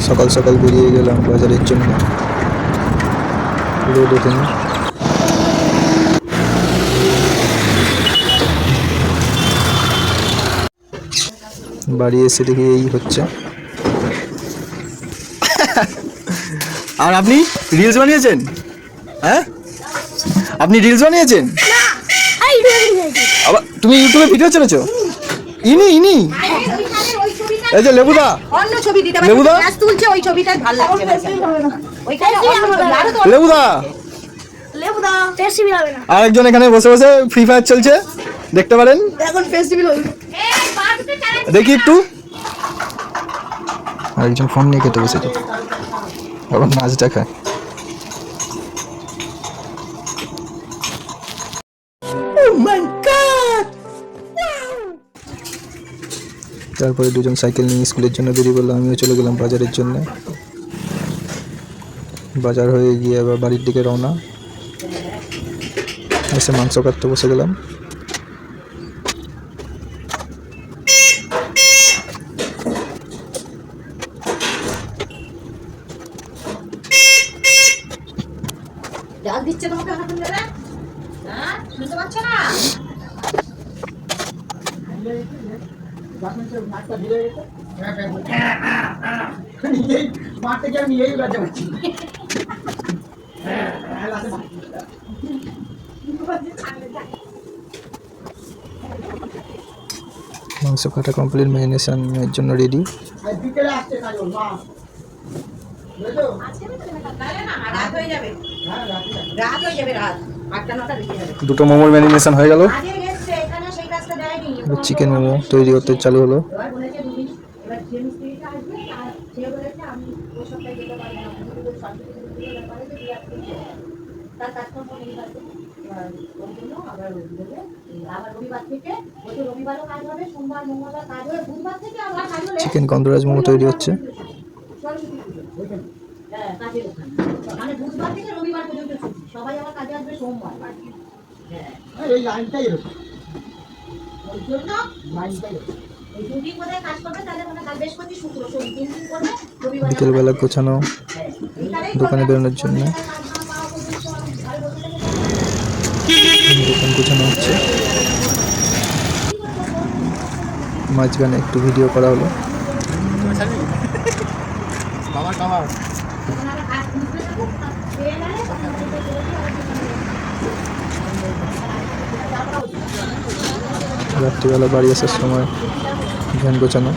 সকাল সকাল বেরিয়ে গেলাম বাজারের জন্য, রোদ ওঠেনি। বাড়ি এসে দেখি এই হচ্ছে। আর আপনি রিলস বানিয়েছেন? হ্যাঁ, আপনি রিলস বানিয়েছেন? আবার তুমি ইউটিউবে ভিডিও ছেড়েছো? ইনি ইনি এই যে লেবুদা, অন্য ছবি দিতে পারে, লেবুদা গ্যাস তুলছে ওই ছবিটা ভালো লাগছে না। ওইখানে লেবুদা লেবুদা ফেস্টিভ্যাল হবে না, আরেকজন এখানে বসে বসে ফ্রি ফায়ার চলছে, দেখতে পারেন। এখন ফেস্টিভ্যাল হবে। দেখি একটু। আরেকজন ফোন নিয়ে কেটে বসেছে, আবার নাচ দেখায়। তারপরে দুজন সাইকেল নিয়ে স্কুলের জন্য বেরিয়ে পড়লাম, আমিও চলে গেলাম বাজারের জন্য। বাজার হয়ে গিয়ে আবার বাড়ির দিকে রওনা। এসে মাংস কাটতে বসে গেলাম। ডাল দিচ্ছে তোমাকে হাতে ধরে, হ্যাঁ শুনতে পাচ্ছ না? মাংস কাটা কমপ্লিট, ম্যারিনেশনের জন্য রেডি। রাত হয়ে যাবে, রাত হয়ে যাবে, রাত 8টা-9টা বেজে যাবে। দুটো মোমোর ম্যারিনেশন হয়ে গেল। আগে এসছে এখানে সেই কাজটা দেয়নি। চিকেন মোমো তৈরি করতে চালু হলো। এবার বলেছে দুদিন, এবার যে মিস্ত্রিটা আসবে সে বলেছে আমি ওই সপ্তাহে যেতে পারবো না, আমি যদি সরকারি ব্যাপারে যে দিয়ে আসতে তার কাজকর্ম নেই কাছে। এবার ওই জন্য আবার বলবে আবার রবিবার থেকে, বলছে রবিবারও কাজ হবে, সোমবার মঙ্গলবার কাজ হবে, বুধবার থেকে আবার কাজ হলে চিকেন গন্ধরাজ মোমো তৈরি হচ্ছে। হ্যাঁ কাজের ওখানে মানে বুধবার থেকে রবিবার পর্যন্ত ছুটি, সবাই আবার কাজে আসবে সোমবার। হ্যাঁ এই লাইনটাই এরকম, ওই জন্য লাইনটাই এরকম। এই দুদিন বোধহয় কাজ করবে, তাহলে মানে কাল বৃহস্পতি শুক্র শনি 3 দিন করবে। রবিবার বিকেলবেলা গোছানো, দোকানে বেরোনোর জন্য দোকান গোছানো হচ্ছে। মাঝখানে একটু ভিডিও করা হলো। রাত্রিবেলা বাড়ি আসার সময় ভ্যান গোছানো।